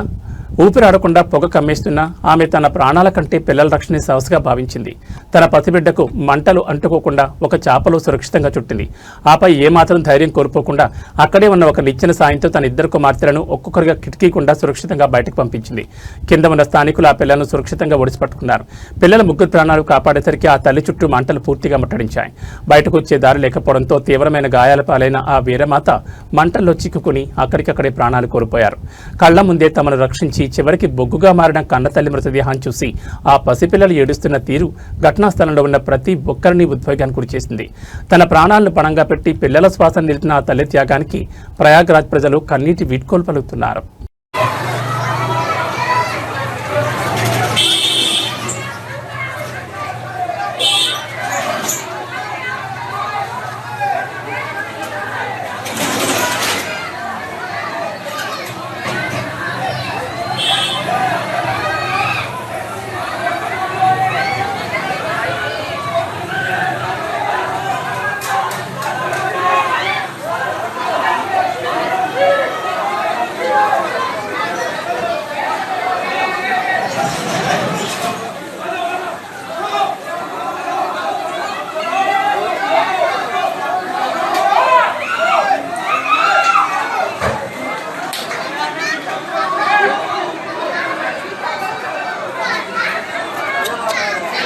ఊపిరాడకుండా పొగ కమ్మేస్తున్నా ఆమె తన ప్రాణాల కంటే పిల్లల రక్షణే సవస్గా భావించింది. తన పసిబిడ్డకు మంటలు అంటుకోకుండా ఒక చాపలో సురక్షితంగా చుట్టింది. ఆపై ఏమాత్రం ధైర్యం కోల్పోకుండా అక్కడే ఉన్న ఒక నిచ్చెన సాయంతో తన ఇద్దరు కుమార్తెలను ఒక్కొక్కరిగా కిటికీకుండా సురక్షితంగా బయటకు పంపించింది. కింద ఉన్న స్థానికులు ఆ పిల్లలను సురక్షితంగా ఒడిసిపట్టుకున్నారు. పిల్లల ముగ్గురు ప్రాణాలు కాపాడేసరికి ఆ తల్లి చుట్టూ మంటలు పూర్తిగా ముట్టడించాయి. బయటకు వచ్చే దారి లేకపోవడంతో తీవ్రమైన గాయాల పాలైన ఆ వీరమాత మంటల్లో చిక్కుకుని అక్కడికక్కడే ప్రాణాలు కోల్పోయారు. కళ్ల ముందే తమను రక్షించి చివరికి బొగ్గుగా మారిన కన్నతల్లి మృతదేహాన్ని చూసి ఆ పసిపిల్లలు ఏడుస్తున్న తీరు ఘటనా స్థలంలో ఉన్న ప్రతి ఒక్కరిని ఉద్వేగానికి గురిచేసింది. తన ప్రాణాలను పణంగా పెట్టి పిల్లల శ్వాస నిలిపిన ఆ తల్లి త్యాగానికి ప్రయాగ్రాజ్ ప్రజలు కన్నీటి వీడ్కోలు పలుకుతున్నారు.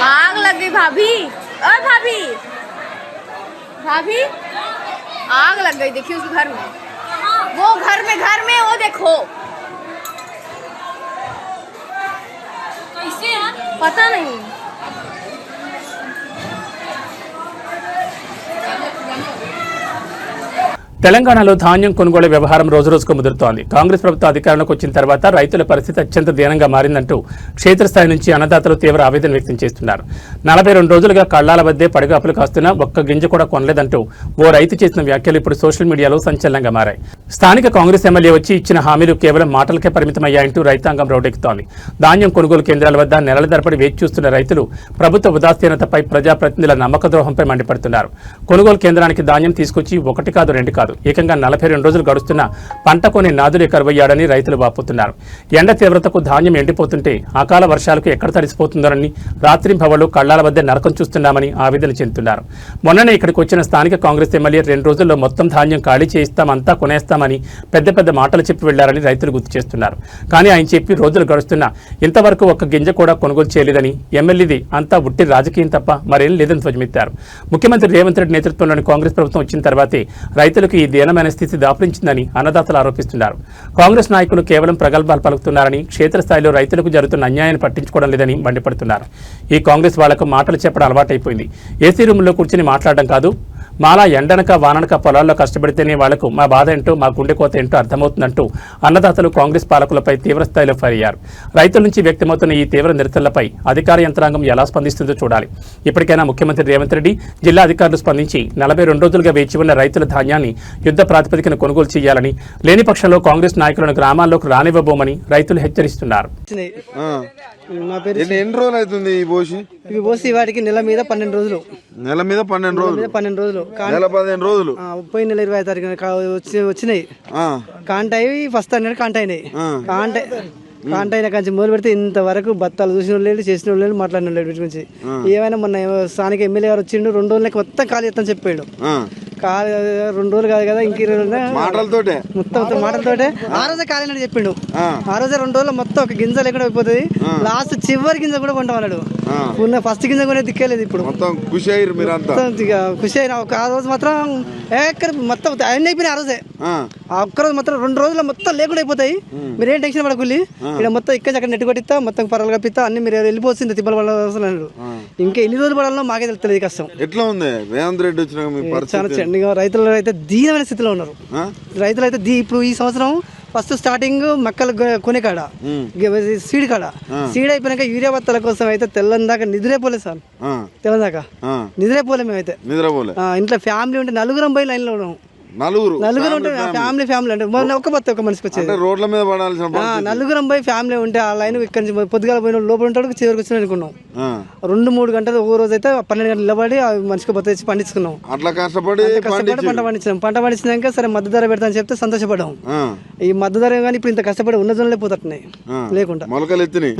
आग लग गई भाभी। अरे भाभी भाभी आग लग गई, देखिए उस घर में, वो घर में वो देखो कैसे यार पता नहीं। తెలంగాణలో ధాన్యం కొనుగోలు వ్యవహారం రోజురోజుకు ముదురుతోంది. కాంగ్రెస్ ప్రభుత్వం అధికారంలోకి వచ్చిన తర్వాత రైతుల పరిస్థితి అత్యంత దీనంగా మారిందంటూ క్షేత్రస్థాయి నుంచి అన్నదాతలు తీవ్ర ఆవేదన వ్యక్తం చేస్తున్నారు. 42 రోజులుగా కళ్లాల వద్దే పడిగాపులు కాస్తున్నా ఒక్క గింజ కూడా కొనలేదంటూ ఓ రైతు చేసిన వ్యాఖ్యలు ఇప్పుడు సోషల్ మీడియాలో సంచలనంగా మారాయి. స్థానిక కాంగ్రెస్ ఎమ్మెల్యే వచ్చి ఇచ్చిన హామీలు కేవలం మాటలకే పరిమితమయ్యాయంటూ రైతాంగం రోడ్డెక్కుతోంది. ధాన్యం కొనుగోలు కేంద్రాల వద్ద నెలల తరబడి వేచి చూస్తున్న రైతులు ప్రభుత్వ ఉదాసీనతపై ప్రజాప్రతినిధుల నమ్మక ద్రోహంపై మండిపడుతున్నారు. కొనుగోలు కేంద్రానికి ధాన్యం తీసుకొచ్చి ఒకటి కాదు రెండు కాదు ఏకంగా 42 రోజులు గడుస్తున్నా పంట కొని నాదులే కరువయ్యాడని రైతులు వాపోతున్నారు. ఎండ తీవ్రతకు ధాన్యం ఎండిపోతుంటే అకాల వర్షాలకు ఎక్కడ తడిసిపోతుందోనని రాత్రింబవళ్లు కళ్లాల వద్ద నరకం చూస్తున్నామని ఆవేదన చెందుతున్నారు. మొన్ననే ఇక్కడికి వచ్చిన స్థానిక కాంగ్రెస్ ఎమ్మెల్యే 2 రోజుల్లో మొత్తం ధాన్యం ఖాళీ చేయిస్తామంతా కొనేస్తామని పెద్ద మాటలు చెప్పి వెళ్లారని రైతులు గుర్తు చేస్తున్నారు. కానీ ఆయన చెప్పి రోజులు గడుస్తున్నా ఇంతవరకు ఒక్క గింజ కూడా కొనుగోలు చేయలేదని, ఎమ్మెల్యేది అంతా ఉట్టి రాజకీయం తప్ప మరేం లేదని ధ్వజమెత్తారు. ముఖ్యమంత్రి రేవంత్ రెడ్డి నేతృత్వంలోని కాంగ్రెస్ ప్రభుత్వం వచ్చిన తర్వాతే రైతులకు ఈ దీనమైన స్థితి దాపురించిందని అన్నదాతలు ఆరోపిస్తున్నారు. కాంగ్రెస్ నాయకులు కేవలం ప్రగల్భాలు పలుకుతున్నారని, క్షేత్రస్థాయిలో రైతులకు జరుగుతున్న అన్యాయాన్ని పట్టించుకోవడం లేదని మండిపడుతున్నారు. ఈ కాంగ్రెస్ వాళ్లకు మాటలు చెప్పడం అలవాటైపోయింది. ఏసీ రూమ్లో కూర్చుని మాట్లాడడం కాదు, మాలా ఎండనక వాననక పొలాల్లో కష్టపడితేనే వాళ్లకు మా బాధ ఏంటో మా గుండెకోత ఏంటో అర్థమవుతుందంటూ అన్నదాతలు కాంగ్రెస్ పాలకులపై తీవ్రస్థాయిలో ఫైర్ అయ్యారు. రైతుల నుంచి వ్యక్తమవుతున్న ఈ తీవ్ర నిరసనలపై అధికార యంత్రాంగం ఎలా స్పందిస్తుందో చూడాలి. ఇప్పటికైనా ముఖ్యమంత్రి రేవంత్ రెడ్డి, జిల్లా అధికారులు స్పందించి 42 రోజులుగా వేచి ఉన్న రైతుల ధాన్యాన్ని యుద్ధ ప్రాతిపదికన కొనుగోలు చేయాలని, లేని పక్షంలో కాంగ్రెస్ నాయకులను గ్రామాల్లోకి రానివ్వబోమని రైతులు హెచ్చరిస్తున్నారు. ఎన్ని రోజులు అవుతుంది ఇవి పోసి వాటికి నెల మీద 12 రోజులు. నెల మీద 12 రోజులు. నెల 15 రోజులు. పోయిన నెల 20 తారీఖున వచ్చినాయి. కాంటాయి ఫస్ట్ అన్నాడు కాంటాయినాయి. కాంటాయిన కంచి మొదలు పెడితే ఇంతవరకు బత్తాలు చూసిన వాళ్ళు చేసిన వాళ్ళు మాట్లాడిన వాళ్ళు వీటి గురించి. ఏమైనా మొన్న స్థానిక ఎమ్మెల్యే గారు వచ్చిండు, 2 రోజులకి మొత్తం ఖాళీ చేస్తాను చెప్పాడు. 2 రోజులు కాదు కదా, ఇంక 20 రోజులు మాటలతోటే మాటలతోటే ఆ రోజే ఖాళీ అని చెప్పిండు. ఆ రోజే 2 రోజులు మొత్తం ఒక గింజ లేకుండా అయిపోతుంది. లాస్ట్ చివరి గింజ కూడా కొంటామన్నాడు. ఫస్ట్ గింజ కొనే దిక్కేలేదు. ఇప్పుడు మొత్తం ఖుషి అయ్యారు మీరంతా. ఖుషి అయినా ఆ రోజు మాత్రం మొత్తం అన్ని అయిపోయినాయి. ఆ రోజే ఒక్కరోజు మొత్తం 2 రోజులు మొత్తం లేకుండా అయిపోతాయి. మీరేం టెన్షన్ పడకుల్లి, ఇక్కడ మొత్తం ఇక్కడ అక్కడ నెట్టు కొట్టిస్తా, మొత్తం పర్వాలు కప్పిస్తా, అన్ని మీరు వెళ్ళిపోతుంది తిప్పల పడాలి అన్నాడు. ఇంకా ఎన్ని రోజులు పడాలో మాకే తెలుస్తుంది కష్టం. ఎట్లా ఉంది రేవంత్ రెడ్డి వచ్చిన చాలా చెండుగా రైతులు అయితే దీనమైన స్థితిలో ఉన్నారు. రైతులు అయితే ఇప్పుడు ఈ సంవత్సరం ఫస్ట్ స్టార్టింగ్ మక్కలు కొనే కాడ సీడ్ కాడ సీడ్ అయిపోయినాక యూరియా బత్తాల కోసం అయితే తెల్లందాకా నిద్రేపోలేదు సార్. తెల్లందాకా నిద్రేపోలే మేమైతే. ఇంట్లో ఫ్యామిలీ ఉంటే 4 పోయి లైన్లో ఉన్నాము. నలుగురు ఉంటే ఫ్యామిలీ అంటే ఒక్క బత్త ఒక మనిషికి వచ్చేది రోడ్ల మీద పడాల్సిన నలుగురం పోయి ఫ్యామిలీ ఉంటే ఆ లైన్ ఇక్కడి నుంచి పొద్దుగాల పోయిన లోపల ఉంటాడు చివరికి వచ్చిన అనుకున్నాం 2-3 గంటలు ఒక రోజు అయితే 12 గంటలు నిలబడి మనిషికి బత్త తెచ్చి పండించుకున్నాం. అట్లా కష్టపడి పంట పండించినాక సరే మద్దతు ధర పెడతా అని చెప్తే సంతోషపడ్డాం. ఈ మద్దతు ధర కానీ ఇప్పుడు ఇంత కష్టపడి ఉన్న జోన్లే పోతున్నాయి లేకుండా మొలకలు ఎత్తినాయి.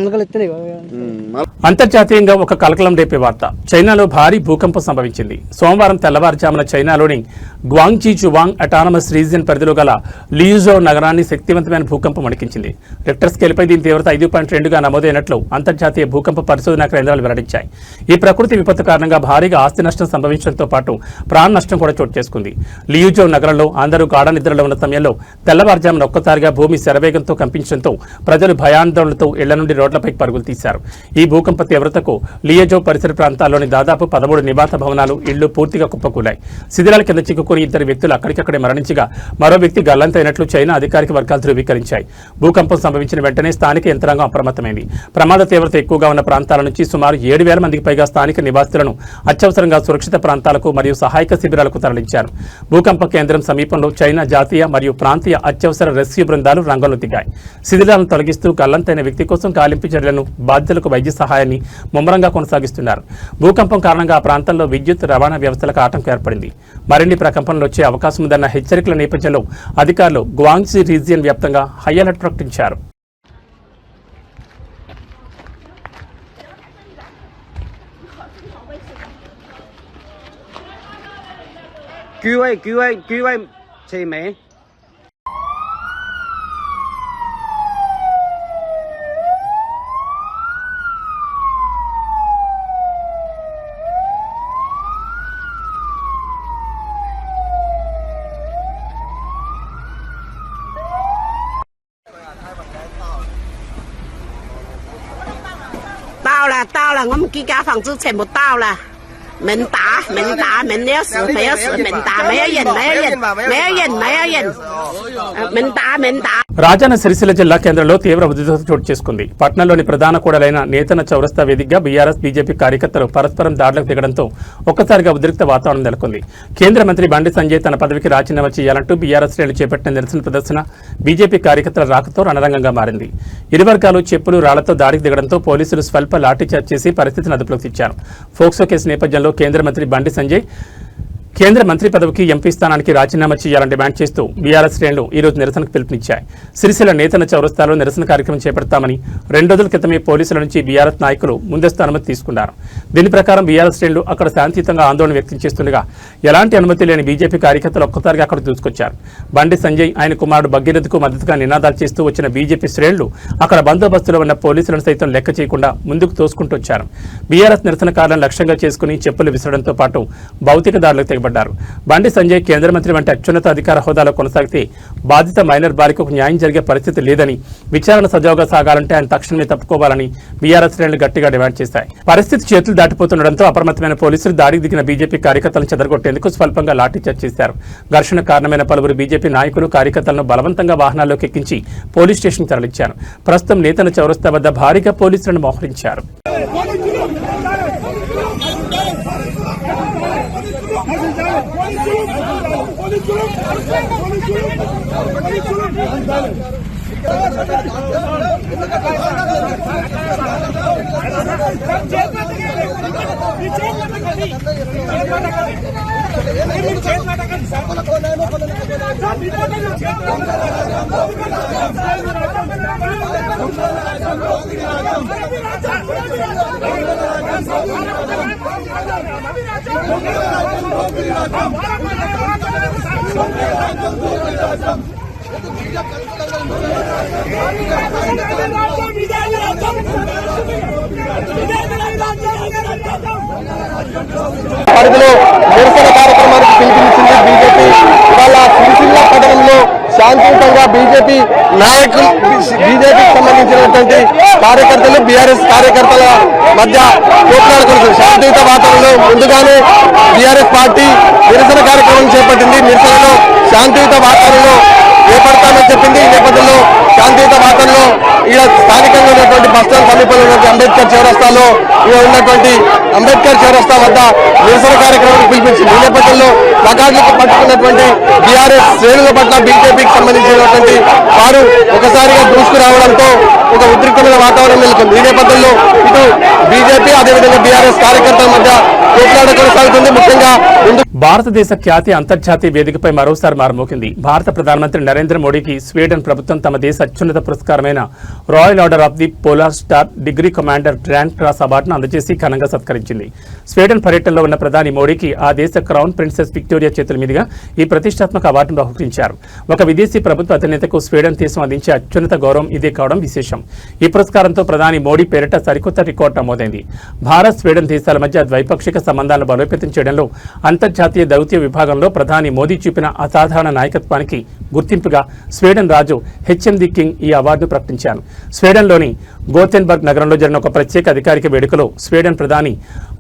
అంతర్జాతీయంగా ఒక కలకలం రేపే వార్త. చైనాలో భారీ భూకంపం సంభవించింది. సోమవారం తెల్లవారుజామున చైనాలోని గ్వాంగ్జీ జువాంగ్ అటానమస్ రీజియన్ పరిధిలో గల లియుజో నగరాన్ని శక్తివంతమైన భూకంపం వణికించింది. రిక్టర్ స్కేల్పై దీని తీవ్రత 5.2గా నమోదైనట్లు అంతర్జాతీయ భూకంప పరిశోధనా కేంద్రాలు వెల్లడించాయి. ఈ ప్రకృతి విపత్తు కారణంగా భారీగా ఆస్తి నష్టం సంభవించడంతో పాటు ప్రాణ నష్టం కూడా చోటు చేసుకుంది. లియుజో నగరంలో అందరూ గాఢ నిద్రలో ఉన్న సమయంలో తెల్లవారుజామున ఒక్కసారిగా భూమి శరవేగంతో కంపించడంతో ప్రజలు భయాందోళనతో ఇళ్ల నుండి రోడ్లపైకి పరుగులు తీశారు. ఈ భూకంప తీవ్రతకు లియజో పరిసర ప్రాంతాల్లోని దాదాపు 13 నివాస భవనాలు, ఇళ్లు పూర్తిగా కుప్పకూలాయి. శిథిలాల కింద చిక్కుకుని 2 వ్యక్తులు అక్కడికక్కడే మరణించగా మరో వ్యక్తి గల్లంతైనట్లు చైనా అధికారిక వర్గాలు ధృవీకరించాయి. భూకంపం సంభవించిన వెంటనే స్థానిక యంత్రాంగం అప్రమత్తమైంది. ప్రమాద తీవ్రత ఎక్కువగా ఉన్న ప్రాంతాల నుంచి సుమారు 7,000 మందికి పైగా స్థానిక నివాసితులను అత్యవసరంగా సురక్షిత ప్రాంతాలకు మరియు సహాయక శిబిరాలకు తరలించారు. భూకంప కేంద్రం సమీపంలో చైనా జాతీయ మరియు ప్రాంతీయ అత్యవసర రెస్క్యూ బృందాలు రంగంలో దిగాయి. శిథిలాలను తొలగిస్తూ గల్లంతైన వ్యక్తి కోసం గాలింపు చర్యలను, బాధితులకు వైద్య సహాయాన్ని ముమ్మరంగా కొనసాగిస్తున్నారు. భూకంపం కారణంగా ఆ ప్రాంతంలో విద్యుత్ రవాణా వ్యవస్థలకు ఆటంకం ఏర్పడింది. మరిన్ని ప్రకంపనలు వచ్చే అవకాశం ఉందన్న హెచ్చరికల నేపథ్యంలో అధికారులు గ్వాంగ్జీ రీజియన్ వ్యాప్తంగా హై అలర్ట్ ప్రకటించారు. చేయమే 到了，我们几家房子全部到了。门打，门钥匙，没有匙，门打，没有人，门打。రాజన్న సిరిసిల్ల జిల్లా కేంద్రంలో తీవ్ర ఉద్రిక్తత చోటు చేసుకుంది. పట్టణంలోని ప్రధాన కూడలైన నేతన చౌరస్తా వేదికగా బీఆర్ఎస్, బీజేపీ కార్యకర్తలు పరస్పరం దాడులకు దిగడంతో ఒక్కసారిగా ఉద్రిక్త వాతావరణం నెలకొంది. కేంద్ర మంత్రి బండి సంజయ్ తన పదవికి రాజీనామా చేయాలంటూ బీఆర్ఎస్ శ్రేణులు చేపట్టిన నిరసన ప్రదర్శన బీజేపీ కార్యకర్తల రాకతో రణరంగంగా మారింది. ఇరు వర్గాలు చెప్పులు, రాళ్లతో దాడికి దిగడంతో పోలీసులు స్వల్ప లాఠీచార్జ్ చేసి పరిస్థితిని అదుపులోకి తెచ్చారు. ఫోక్సో కేసు నేపథ్యంలో కేంద్ర మంత్రి బండి సంజయ్ కేంద్ర మంత్రి పదవికి ఎంపీ స్థానానికి రాజీనామా చేయాలని డిమాండ్ చేస్తూ బీఆర్ఎస్ శ్రేణులు ఈ రోజు నిరసనకు పిలుపునిచ్చాయి. సిరిసిల్ల నేతన చౌరస్తాలో నిరసన కార్యక్రమం చేపడతామని 2 రోజుల క్రితమే పోలీసుల నుంచి బీఆర్ఎస్ నాయకులు ముందస్తు అనుమతి తీసుకున్నారు. దీని ప్రకారం బీఆర్ఎస్ శ్రేణులు అక్కడ శాంతియుతంగా ఆందోళన వ్యక్తం చేస్తుండగా ఎలాంటి అనుమతి లేని బీజేపీ కార్యకర్తలు ఒక్కసారిగా అక్కడ దూసుకొచ్చారు. బండి సంజయ్, ఆయన కుమారుడు భగీరథకు మద్దతుగా నినాదాలు చేస్తూ వచ్చిన బీజేపీ శ్రేణులు అక్కడ బందోబస్తులో ఉన్న పోలీసులను సైతం లెక్క చేయకుండా ముందుకు తోసుకుంటూ వచ్చారు. బీఆర్ఎస్ నిరసనకారులను లక్ష్యంగా చేసుకుని చెప్పులు విసరడంతో పాటు భౌతిక దాడులకు తెగబడ్డారు. బండి సంజయ్ కేంద్ర మంత్రి వంటి అత్యున్నత అధికార హోదాలో కొనసాగితే బాధిత మైనర్ బాలికకు న్యాయం జరిగే పరిస్థితి లేదని, విచారణ సజావుగా సాగాలంటే ఆయన తక్షణమే తప్పుకోవాలని బీఆర్ఎస్ శ్రేణులు గట్టిగా డిమాండ్ చేశాయి. పరిస్థితి చేతులు దాటిపోతుండడంతో అప్రమత్తమైన పోలీసులు దాడికి దిగిన బీజేపీ కార్యకర్తలను చెదరగొట్టేందుకు స్వల్పంగా లాఠీచార్జ్ చేశారు. ఘర్షణ కారణమైన పలువురు బీజేపీ నాయకులు, కార్యకర్తలను బలవంతంగా వాహనాల్లోకి ఎక్కించి పోలీస్ స్టేషన్ తరలించారు. ప్రస్తుతం నేతన చౌరస్తా వద్ద భారీగా పోలీసులను మోహరించారు. పరిధిలో నిరసన కార్యక్రమానికి పిలుపునిచ్చింది బీజేపీ. ఇవాళ సిరిసిల్ల పట్టణంలో శాంతియుతంగా బీజేపీ నాయకులు, బీజేపీకి సంబంధించినటువంటి కార్యకర్తలు, బీఆర్ఎస్ కార్యకర్తల మధ్య పోట్లాడుకుంటున్నారు. శాంతియుత వాతావరణంలో ముందుగానే బీఆర్ఎస్ పార్టీ నిరసన కార్యక్రమం చేపట్టింది. నిరసనలో శాంతియుత వాతావరణంలో చేపడతామని చెప్పింది. ఈ నేపథ్యంలో శాంతియుత వాతావరణంలో ఇక్కడ స్థానికంగా ఉన్నటువంటి బస్టాండ్ సమీపంలో ఉన్నటువంటి అంబేద్కర్ చౌరస్తాలో ఇక్కడ ఉన్నటువంటి అంబేద్కర్ చౌరస్తా వద్ద నిరసన కార్యక్రమాన్ని పిలిపించింది. ఈ నేపథ్యంలో ప్లకార్డులకు పట్టుకున్నటువంటి బీఆర్ఎస్ శ్రేణుల పట్ల బీజేపీకి సంబంధించినటువంటి వారు ఒకసారిగా దూసుకురావడంతో ఒక ఉద్రిక్తమైన వాతావరణం నెలకొంది. ఈ నేపథ్యంలో ఇటు బీజేపీ అదేవిధంగా బీఆర్ఎస్ కార్యకర్తల మధ్య పోట్లాట కొనసాగుతుంది. ముఖ్యంగా భారతదేశ ఖ్యాతి అంతర్జాతీయ వేదికపై మరోసారి మారుమోగింది. భారత ప్రధానమంత్రి నరేంద్ర మోడీకి స్వీడన్ ప్రభుత్వం తమ దేశ అత్యున్నత పురస్కారమైన Royal Order of the Polar Star Degree Commander Grand Cross అవార్డును అందజేసి ఘనంగా సత్కరించింది. స్వీడన్ పర్యటనలో ఉన్న ప్రధాని మోడీకి ఆ దేశ క్రౌన్ ప్రిన్సెస్ విక్టోరియా చేతుల మీదుగా ఈ ప్రతిష్టాత్మక అవార్డును బహుకరించారు. ఒక విదేశీ ప్రభుత్వ అధినేతకు స్వీడన్ దేశం అందించే అత్యున్నత గౌరవం ఇదే కావడం విశేషం. ఈ పురస్కారంతో ప్రధాని మోడీ పేరిట సరికొత్త రికార్డు నమోదైంది. భారత్ స్వీడన్ దేశాల మధ్య ద్వైపాక్షిక సంబంధాలను బలోపేతం చేయడంలో అంతర్జాతీయ దౌత్య విభాగంలో ప్రధాని మోదీ చూపిన అసాధారణ నాయకత్వానికి గుర్తింపుగా Sweden Raju HM the king ఈ అవార్డును ప్రకటించారు. స్వీడన్లోని గోథెన్బర్గ్ నగరంలో జరిగిన ఒక ప్రత్యేక అధికారిక వేడుకలో స్వీడన్ ప్రధాని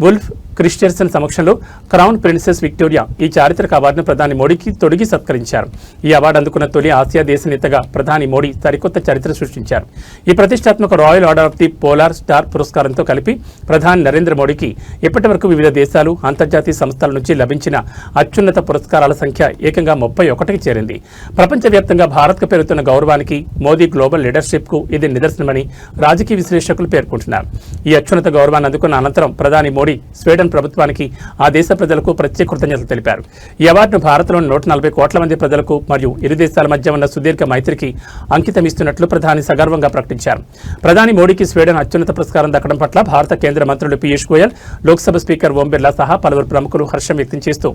వుల్ఫ్ క్రిస్టెర్సన్ సమక్షంలో క్రౌన్ ప్రిన్సెస్ విక్టోరియా ఈ చారిత్రక అవార్డును ప్రధాని మోడీకి తొడిగి సత్కరించారు. ఈ అవార్డు అందుకున్న తొలి ఆసియా దేశ నేతగా ప్రధాని మోడీ సరికొత్త చరిత్ర సృష్టించారు. ఈ ప్రతిష్టాత్మక Royal Order of the Polar Star పురస్కారంతో కలిపి ప్రధాని నరేంద్ర మోడీకి ఇప్పటి వరకు వివిధ దేశాలు అంతర్జాతీయ సంస్థల నుంచి లభించిన అత్యున్నత పురస్కారాల సంఖ్య ఏకంగా 31కి చేరింది. ప్రపంచవ్యాప్తంగా భారత్కు పెరుగుతున్న గౌరవానికి మోదీ గ్లోబల్ లీడర్షిప్కు ఇది నిదర్శనమని రాజకీయ విశ్లేషకులు పేర్కొంటున్నారు. ఈ అత్యున్నత గౌరవాన్ని అందుకున్న అనంతరం ప్రధాని మోడీ స్వీడన్ ప్రభుత్వానికి ఆ దేశ ప్రజలకు ప్రత్యేక కృతజ్ఞతలు తెలిపారు. ఈ అవార్డును భారత్లోని 140 కోట్ల మంది ప్రజలకు మరియు ఇరు దేశాల మధ్య ఉన్న సుదీర్ఘ మైత్రికి అంకితమిస్తున్నట్లు ప్రధాని సగర్వంగా ప్రకటించారు. ప్రధాని మోడీకి స్వీడన్ అత్యున్నత పురస్కారం దక్కడం పట్ల భారత కేంద్ర మంత్రులు పీయూష్ గోయల్, లోక్సభ స్పీకర్ ఓం బిర్లా సహా పలువురు ప్రముఖులు హర్షం వ్యక్తం చేస్తూ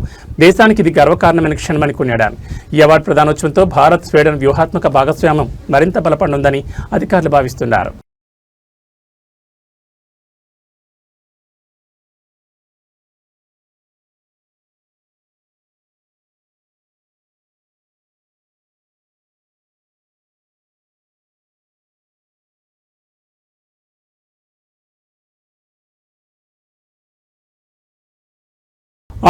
దేశానికి ఇది గర్వకారణమైన క్షణమని కొనియాడారు. ఈ అవార్డు ప్రదానోత్సవంతో భారత్ స్వీడన్ వ్యూహాత్మక భాగస్వామ్యం మరింత బలపడనుందని అధికారులు భావిస్తున్నారు.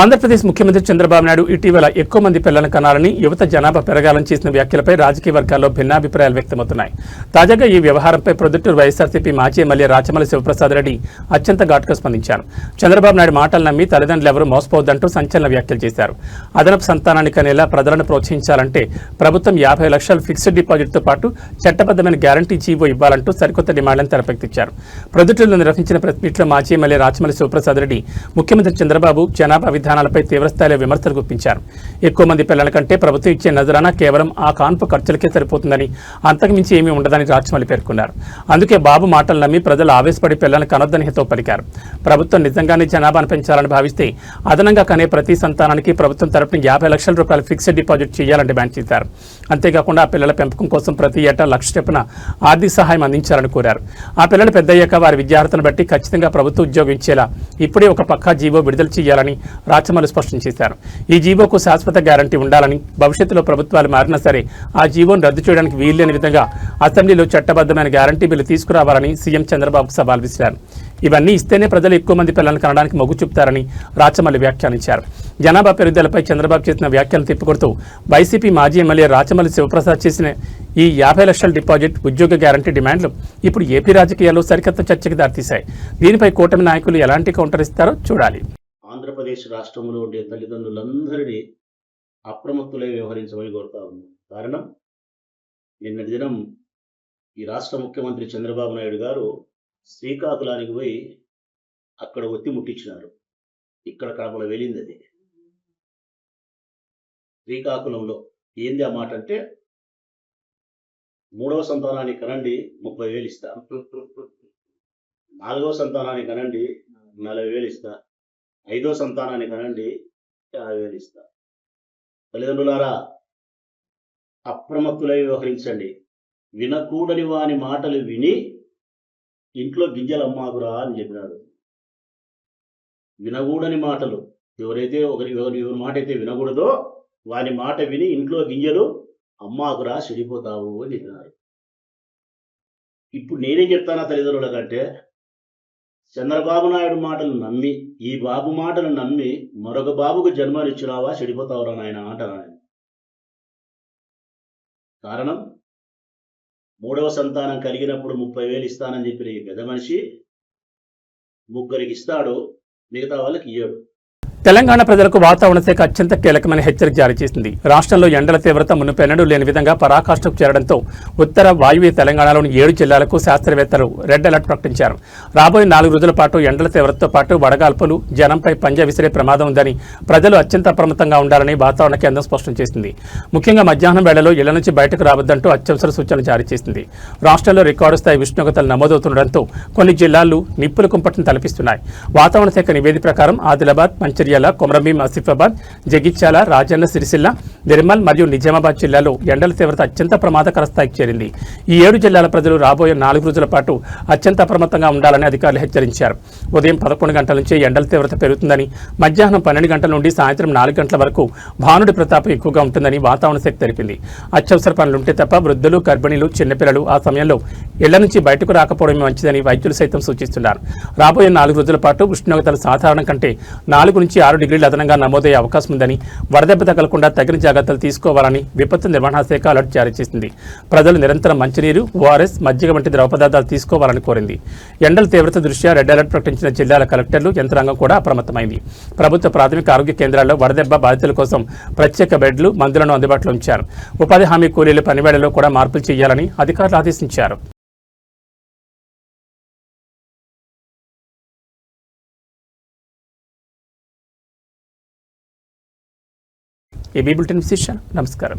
ఆంధ్రప్రదేశ్ ముఖ్యమంత్రి చంద్రబాబు నాయుడు ఇటీవల ఎక్కువ మంది పిల్లలను కనాలని యువత జనాభా పెరగాలని చేసిన వ్యాఖ్యలపై రాజకీయ వర్గాల్లో భిన్నాభిప్రాయాలు వ్యక్తమవుతున్నాయి. తాజాగా ఈ వ్యవహారంపై ప్రొద్దుటూరు వైఎస్ఆర్సీపీ మాజీ ఎమ్మెల్యే రాచమల్లి శివప్రసాద్ రెడ్డి అత్యంత ఘాటుగా స్పందించారు. చంద్రబాబు నాయుడు మాటలు నమ్మి తల్లిదండ్రులు ఎవరూ మోసపోవద్దంటూ సంచలన వ్యాఖ్యలు చేశారు. అదనపు సంతానాన్ని కనేలా ప్రజలను ప్రోత్సహించాలంటే ప్రభుత్వం 50 లక్షల ఫిక్స్డ్ డిపాజిట్తో పాటు చట్టబద్దమైన గ్యారంటీ జీవో ఇవ్వాలంటూ సరికొత్త డిమాండ్లను తెరకెక్కించారు. ప్రొద్దుటూరులో నిర్వహించిన ప్రెస్ మీట్లో మాజీ ఎమ్మెల్యే రాచమల్లి శివప్రసాద్ రెడ్డి ముఖ్యమంత్రి చంద్రబాబు జనాభా విధానాలపై తీవ్రస్థాయిలో విమర్శలు గుప్పించారు. ఎక్కువ మంది పిల్లల కంటే ప్రభుత్వం ఇచ్చే నజరానా కేవలం ఆ కాన్పు ఖర్చులకే సరిపోతుందని, అంతకుమించి ఏమీ ఉండదని రాచమల్లి పేర్కొన్నారు. అందుకే బాబు మాటలు నమ్మి ప్రజలు ఆవేశపడి పిల్లలను కనొద్దని హితవు పలికారు. ప్రభుత్వం నిజంగానే జనాభాను పెంచాలని భావిస్తే అదనంగా కనే ప్రతి సంతానానికి ప్రభుత్వం తరపున 50 లక్షల రూపాయలు ఫిక్స్డ్ డిపాజిట్ చేయాలని డిమాండ్ చేశారు. అంతేకాకుండా ఆ పిల్లల పెంపకం కోసం ప్రతి ఏటా 1 లక్ష చొప్పున ఆర్థిక సహాయం అందించాలని కోరారు. ఆ పిల్లలు పెద్దయ్యాక వారి విద్యార్హతను బట్టి ఖచ్చితంగా ప్రభుత్వ ఉద్యోగం ఇచ్చేలా ఇప్పుడే ఒక పక్కా జీవో విడుదల చేయాలని రాచమల్లి స్పష్టం చేశారు. ఈ జీవోకు శాశ్వత గ్యారంటీ ఉండాలని, భవిష్యత్తులో ప్రభుత్వాలు మారినా సరే ఆ జీవోను రద్దు చేయడానికి వీల్లేని విధంగా అసెంబ్లీలో చట్టబద్దమైన గ్యారంటీ బిల్లు తీసుకురావాలని సీఎం చంద్రబాబుకు సవాల్ విసిరారు. ఇవన్నీ ఇస్తేనే ప్రజలు ఎక్కువ మంది పిల్లలను కనడానికి మొగ్గు చూపుతారని రాచమల్లి వ్యాఖ్యానించారు. జనాభా పెరుగుదలపై చంద్రబాబు చేసిన వ్యాఖ్యలను తిప్పికొడుతూ వైసీపీ మాజీ ఎమ్మెల్యే రాచమల్లి శివప్రసాద్ చేసిన ఈ 50 లక్షల డిపాజిట్, ఉద్యోగ గ్యారంటీ డిమాండ్లు ఇప్పుడు ఏపీ రాజకీయాల్లో సరికొత్త చర్చకు దారితీశాయి. దీనిపై కూటమి నాయకులు ఎలాంటి కౌంటర్ ఇస్తారో చూడాలి. ఆంధ్రప్రదేశ్ రాష్ట్రంలో ఉండే తల్లిదండ్రులందరినీ అప్రమత్తులై వ్యవహరించమని కోరుతా ఉన్నాం. కారణం, నిన్నటి దినం ఈ రాష్ట్ర ముఖ్యమంత్రి చంద్రబాబు నాయుడు గారు శ్రీకాకుళానికి పోయి అక్కడ ఒత్తి ముట్టించినారు. ఇక్కడ కడపలో వెళ్ళింది అది. శ్రీకాకుళంలో ఏంది ఆ మాట అంటే, 3వ సంతానానికి కనండి 30,000 ఇస్తా, 4వ సంతానానికి కనండి 40,000 ఇస్తా, 5వ సంతానానికి కనండి 50,000 ఇస్తా. తల్లిదండ్రులారా, అప్రమత్తులై వ్యవహరించండి. వినకూడని వాని మాటలు విని ఇంట్లో గింజలు అమ్మాకురా అని చెప్పినాడు. వినకూడని మాటలు, ఎవరైతే ఎవరి మాట అయితే వినకూడదో వాని మాట విని ఇంట్లో గింజలు అమ్మాకురా, చెడిపోతావు అని చెప్పినారు. ఇప్పుడు నేనేం చెప్తానా తల్లిదండ్రుల కంటే, చంద్రబాబు నాయుడు మాటలు నమ్మి, ఈ బాబు మాటలు నమ్మి మరొక బాబుకు జన్మనిచ్చినావా, చెడిపోతావురా నాయన అంటారా. కారణం 3వ సంతానం కలిగినప్పుడు 30,000 ఇస్తానని చెప్పిన ఈ పెద్ద మనిషి 3 ఇస్తాడు, మిగతా వాళ్ళకి ఇయ్యడు. తెలంగాణ ప్రజలకు వాతావరణ శాఖ అత్యంత కీలకమైన హెచ్చరిక జారీ చేసింది. రాష్ట్రంలో ఎండల తీవ్రత మునుపెన్నడూ లేని విధంగా పరాకాష్ఠకు చేరడంతో ఉత్తర వాయువ్య తెలంగాణలోని 7 జిల్లాలకు శాస్త్రవేత్తలు రెడ్ అలర్ట్ ప్రకటించారు. రాబోయే 4 రోజుల పాటు ఎండల తీవ్రతతో పాటు వడగాల్పులు, జనంపై పంజా విసిరే ప్రమాదం ఉందని ప్రజలు అత్యంత అప్రమత్తంగా ఉండాలని వాతావరణ కేంద్రం స్పష్టం చేసింది. ముఖ్యంగా మధ్యాహ్నం వేళలో ఇళ్ల నుంచి బయటకు రావద్దంటూ అత్యవసర సూచనలు జారీ చేసింది. రాష్ట్రంలో రికార్డు స్థాయి ఉష్ణోగ్రతలు నమోదవుతుండటంతో కొన్ని జిల్లాలు నిప్పుల కుంపటిని తలపిస్తున్నాయి. వాతావరణ శాఖ నివేదిక ప్రకారం ఆదిలాబాద్, మంచిర్యాల, కొమరంభీం, ఆసిఫాబాద్, జగిత్యాల, రాజన్న సిరిసిల్ల, నిర్మల్ మరియు నిజామాబాద్ జిల్లాలో ఎండల తీవ్రత అత్యంత ప్రమాదకర స్థాయికి చేరింది. ఈ 7 జిల్లాల ప్రజలు రాబోయే 4 రోజుల పాటు అత్యంత అప్రమత్తంగా ఉండాలని అధికారులు హెచ్చరించారు. ఉదయం 11 గంటల నుంచి ఎండల తీవ్రత పెరుగుతుందని, మధ్యాహ్నం 12 గంటల నుండి సాయంత్రం 4 గంటల వరకు భానుడి ప్రతాపం ఎక్కువగా ఉంటుందని వాతావరణ శాఖ తెలిపింది. అత్యవసర పనులుంటే తప్ప వృద్ధులు, గర్భిణీలు, చిన్నపిల్లలు ఆ సమయంలో ఇళ్ల నుంచి బయటకు రాకపోవడమే మంచిదని వైద్యులు సైతం సూచిస్తున్నారు. రాబోయే 4 రోజుల పాటు ఉష్ణోగ్రతలు సాధారణం కంటే 4 నుంచి 6 డిగ్రీలు అదనంగా నమోదయ్యే అవకాశం ఉందని, వడదెబ్బ తగలకుండా తగిన జాగ్రత్తలు తీసుకోవాలని విపత్తు నిర్వహణ శాఖ అలర్ట్ జారీ చేసింది. ప్రజలు నిరంతరం మంచినీరు, ఓఆర్ఎస్, మజ్జిగ వంటి ద్రవ పదార్థాలు తీసుకోవాలని కోరింది. ఎండల తీవ్రత దృష్ట్యా రెడ్ అలర్ట్ ప్రకటించిన జిల్లాల కలెక్టర్లు, యంత్రాంగం కూడా అప్రమత్తమైంది. ప్రభుత్వ ప్రాథమిక ఆరోగ్య కేంద్రాల్లో వడదెబ్బ బాధితుల కోసం ప్రత్యేక బెడ్లు, మందులను అందుబాటులో ఉంచారు. ఉపాధి హామీ కూలీల పనివేళలో కూడా మార్పులు చేయాలని అధికారులు ఆదేశించారు. ఏబీ బులెటిన్ విశేషాలు. నమస్కారం.